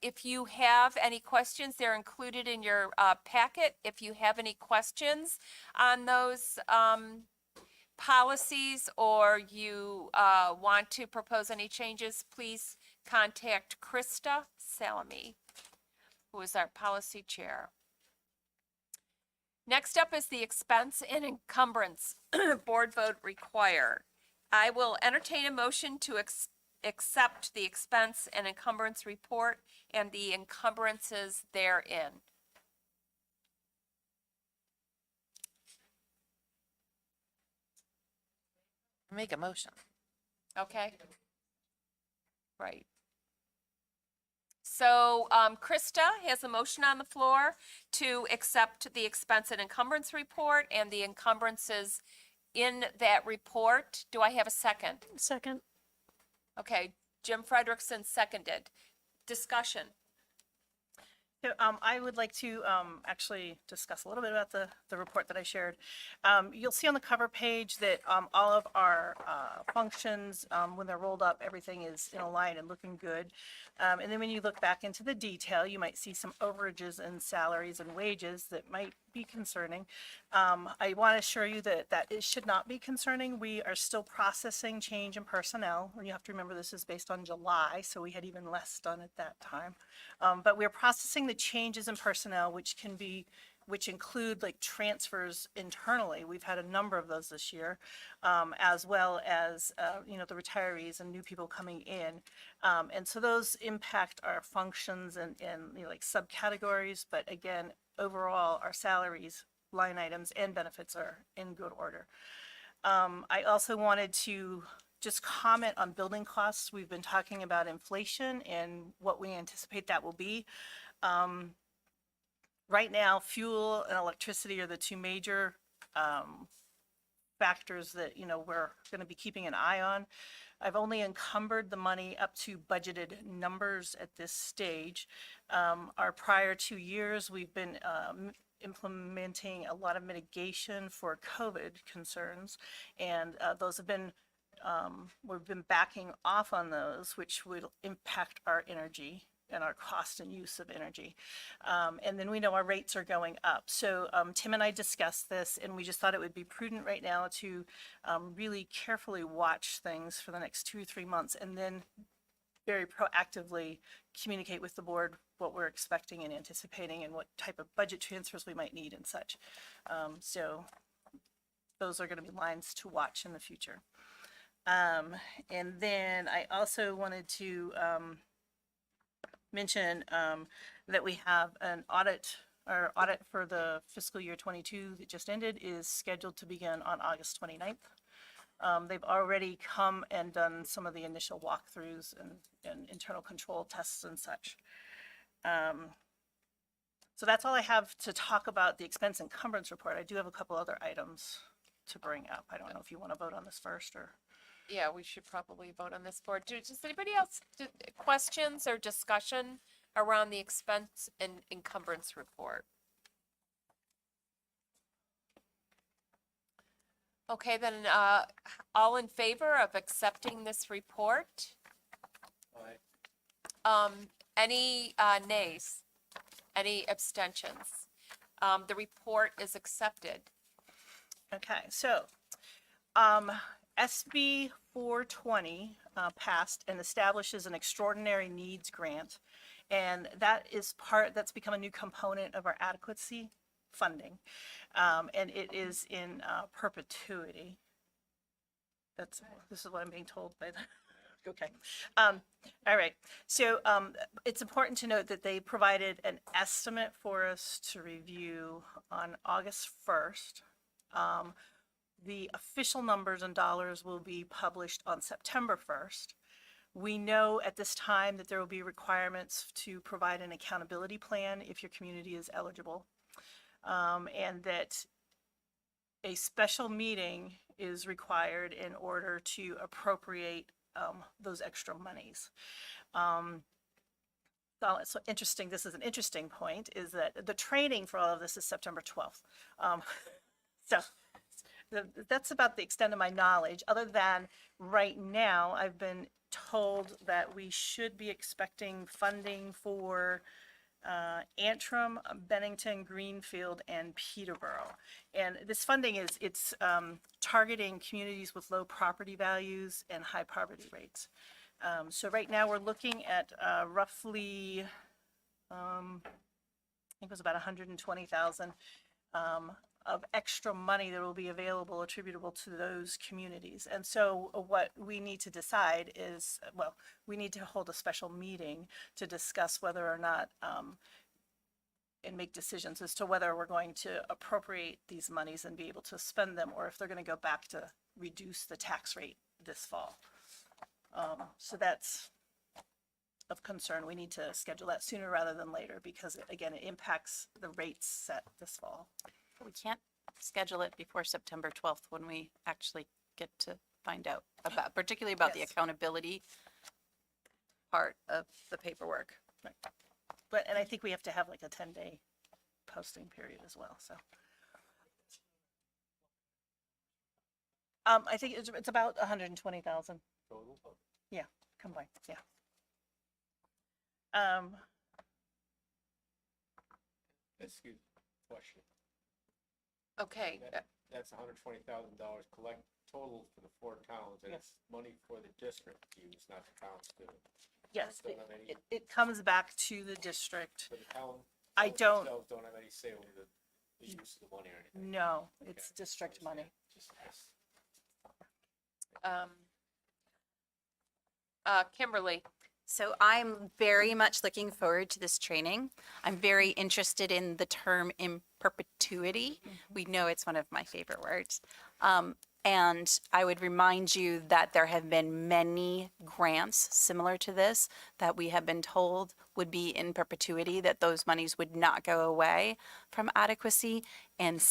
If you have any questions, they're included in your packet. If you have any questions on those policies or you want to propose any changes, please contact Krista Salami, who is our policy chair. Next up is the expense and encumbrance board vote required. I will entertain a motion to accept the expense and encumbrance report and the encumbrances therein. Make a motion. Okay? Right. So Krista has a motion on the floor to accept the expense and encumbrance report and the encumbrances in that report. Do I have a second? Second. Okay, Jim Frederickson seconded. Discussion. So, I would like to actually discuss a little bit about the report that I shared. You'll see on the cover page that all of our functions, when they're rolled up, everything is in a line and looking good. And then when you look back into the detail, you might see some overages in salaries and wages that might be concerning. I want to assure you that it should not be concerning. We are still processing change in personnel. And you have to remember this is based on July, so we had even less done at that time. But we're processing the changes in personnel, which include like transfers internally. We've had a number of those this year, as well as, the retirees and new people coming in. And so those impact our functions and like subcategories. But again, overall, our salaries, line items, and benefits are in good order. I also wanted to just comment on building costs. We've been talking about inflation and what we anticipate that will be. Right now, fuel and electricity are the two major factors that, we're going to be keeping an eye on. I've only encumbered the money up to budgeted numbers at this stage. Our prior 2 years, we've been implementing a lot of mitigation for COVID concerns, and those have been we've been backing off on those, which would impact our energy and our cost and use of energy. And then we know our rates are going up. So Tim and I discussed this, and we just thought it would be prudent right now to really carefully watch things for the next 2 or 3 months, and then very proactively communicate with the board what we're expecting and anticipating and what type of budget transfers we might need and such. So those are going to be lines to watch in the future. And then I also wanted to mention that we have an audit. Our audit for the fiscal year 22 that just ended is scheduled to begin on August 29th. They've already come and done some of the initial walkthroughs and internal control tests and such. So that's all I have to talk about the expense encumbrance report. I do have a couple other items to bring up. I don't know if you want to vote on this first or. Yeah, we should probably vote on this board. Does anybody else, questions or discussion around the expense and encumbrance report? Okay, then, all in favor of accepting this report? Any nays? Any abstentions? The report is accepted. Okay, so, SB 420 passed and establishes an extraordinary needs grant. And that is that's become a new component of our adequacy funding. And it is in perpetuity. This is what I'm being told by the, okay. All right, so it's important to note that they provided an estimate for us to review on August 1st. The official numbers and dollars will be published on September 1st. We know at this time that there will be requirements to provide an accountability plan if your community is eligible. And that a special meeting is required in order to appropriate those extra monies. So it's interesting, this is an interesting point, is that the training for all of this is September 12th. So that's about the extent of my knowledge, other than right now, I've been told that we should be expecting funding for Antrim, Bennington, Greenfield, and Peterborough. And this funding it's targeting communities with low property values and high poverty rates. So right now, we're looking at roughly, I think it was about 120,000 of extra money that will be available attributable to those communities. And so what we need to decide is, well, we need to hold a special meeting to discuss whether or not, and make decisions as to whether we're going to appropriate these monies and be able to spend them, or if they're going to go back to reduce the tax rate this fall. So that's of concern. We need to schedule that sooner rather than later because, again, it impacts the rates set this fall. We can't schedule it before September 12th when we actually get to find out about, particularly about the Yes. accountability part of the paperwork. Right. But, and I think we have to have like a 10-day posting period as well, so. I think it's about 120,000. Total? Yeah, combined, yeah. Excuse me, question. Okay, That's $120,000 collect total for the 4 towns, and it's money for the district to use, not the towns to. Yes, Don't have any, it comes back to the district. for the town. I towns don't- themselves don't have any say over the use of the money or anything. No, it's district money. Just- Kimberly, So I'm very much looking forward to this training. I'm very interested in the term in perpetuity. We know it's one of my favorite words. And I would remind you that there have been many grants similar to this that we have been told would be in perpetuity, that those monies would not go away from adequacy. And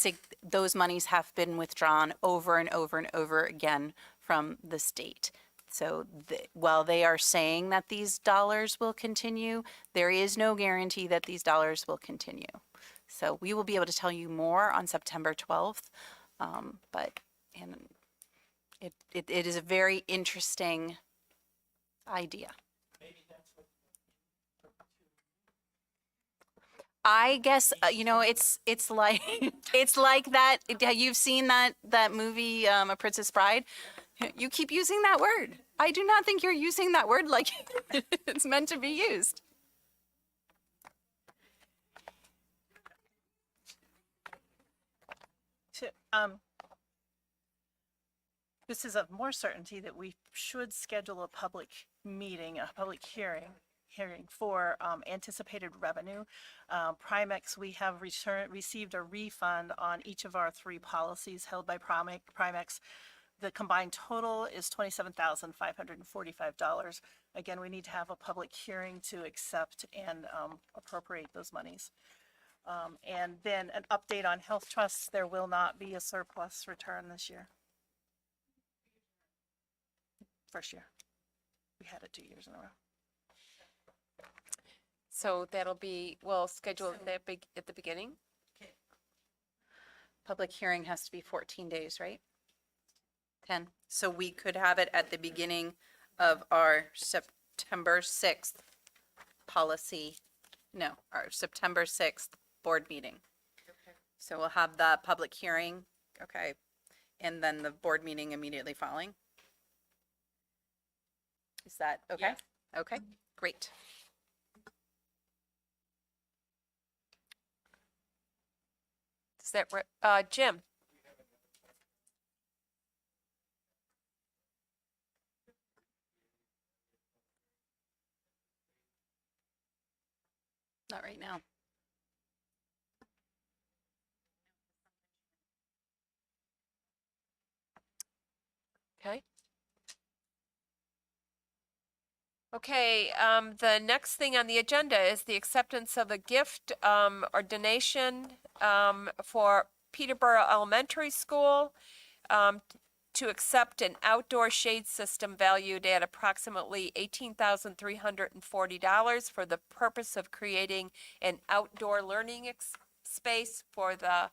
those monies have been withdrawn over and over and over again from the state. So while they are saying that these dollars will continue, there is no guarantee that these dollars will continue. So we will be able to tell you more on September 12th. It is a very interesting idea. I guess, it's like, it's like that, you've seen that movie, A Princess Bride? You keep using that word. I do not think you're using that word like it's meant to be used. This is of more certainty that we should schedule a public meeting, a public hearing for anticipated revenue. Primex, we have received a refund on each of our 3 policies held by Primex. The combined total is $27,545. Again, we need to have a public hearing to accept and appropriate those monies. And then an update on health trusts. There will not be a surplus return this year. First year. We had it 2 years in a row. so that'll be, we'll schedule that at the beginning. Public hearing has to be 14 days, right? 10. So we could have it at the beginning of our September 6th our September 6th board meeting. So we'll have the public hearing, okay, and then the board meeting immediately following. Is that okay? Okay, great. Is that, Jim? Not right now. Okay. Okay, the next thing on the agenda is the acceptance of a gift, or donation, for Peterborough Elementary School, to accept an outdoor shade system valued at approximately $18,340 for the purpose of creating an outdoor learning space for the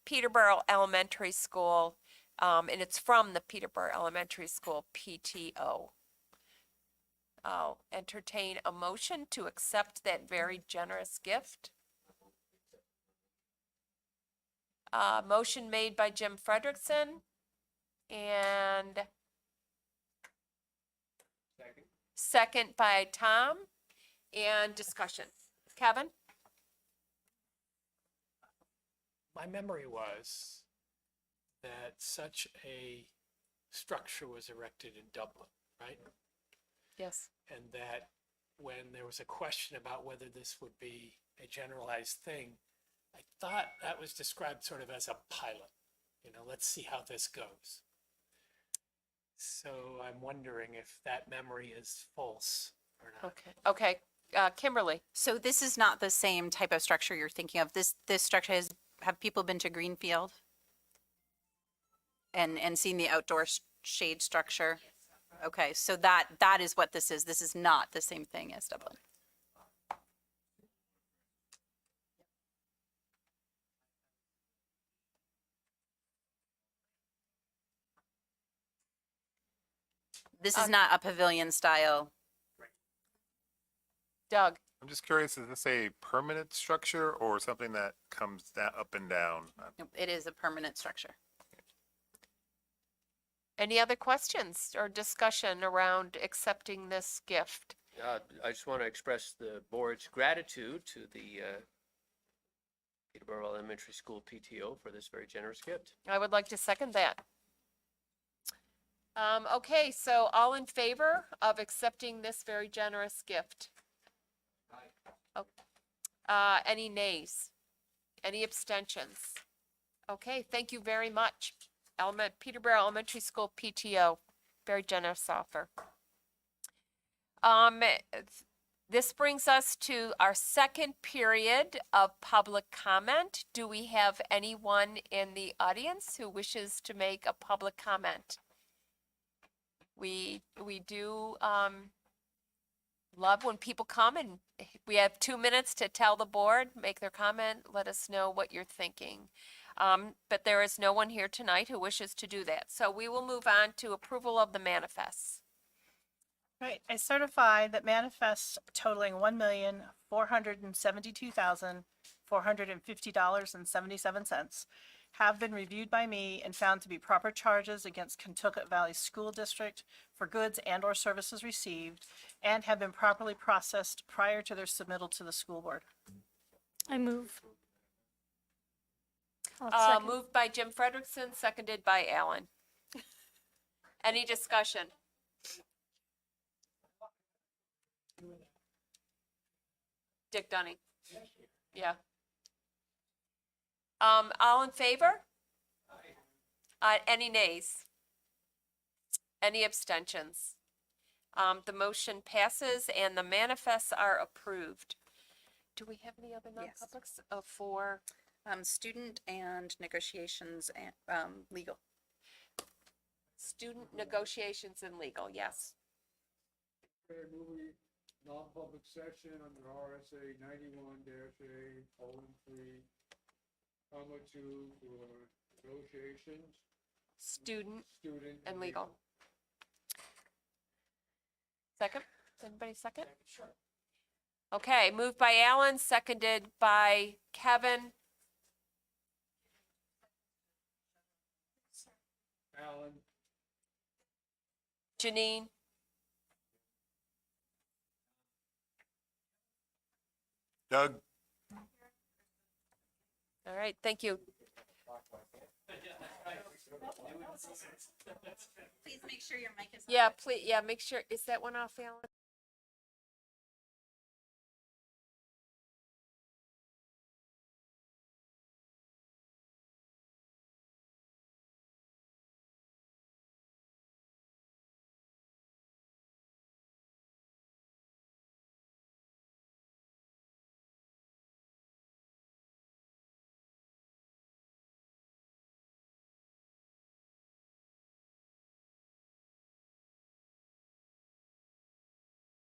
Peterborough Elementary School, and it's from the Peterborough Elementary School PTO. I'll entertain a motion to accept that very generous gift. Motion made by Jim Frederickson and second by Tom, and discussion. Kevin? My memory was that such a structure was erected in Dublin, right? Yes. And that when there was a question about whether this would be a generalized thing, I thought that was described sort of as a pilot. You know, let's see how this goes. So I'm wondering if that memory is false or not. Okay, Kimberly? So this is not the same type of structure you're thinking of. This structure have people been to Greenfield? And seen the outdoor shade structure? Okay, so that is what this is. This is not the same thing as Dublin. This is not a pavilion style. Doug? I'm just curious, is this a permanent structure or something that comes down, up and down? Nope, it is a permanent structure. Any other questions or discussion around accepting this gift? I just want to express the board's gratitude to the Peterborough Elementary School PTO for this very generous gift. I would like to second that. Okay, so all in favor of accepting this very generous gift? Oh, any nays? Any abstentions? Okay, thank you very much. Peterborough Elementary School PTO, very generous offer. This brings us to our second period of public comment. Do we have anyone in the audience who wishes to make a public comment? We do love when people come, and we have 2 minutes to tell the board, make their comment, let us know what you're thinking. But there is no one here tonight who wishes to do that. So we will move on to approval of the manifests. Right, I certify that manifests totaling $1,472,450.77 have been reviewed by me and found to be proper charges against Kentucket Valley School District for goods and or services received, and have been properly processed prior to their submittal to the school board. I move. I'll second. Moved by Jim Frederickson, seconded by Alan. Any discussion? Dick Dunning. Yeah. All in favor? Any nays? Any abstentions? The motion passes and the manifests are approved. Do we have any other Yes. non-publics? For Student and negotiations and legal. student negotiations and legal, yes. Okay, moving non-public session under RSA 91-A:3, comma 2 for negotiations, Student student. and legal. Second? Anybody second? Sure. Okay, moved by Alan, seconded by Kevin. Alan. Janine? Doug? All right, thank you. Please make sure your mic is. Yeah, please, yeah, make sure, is that one off, Alan?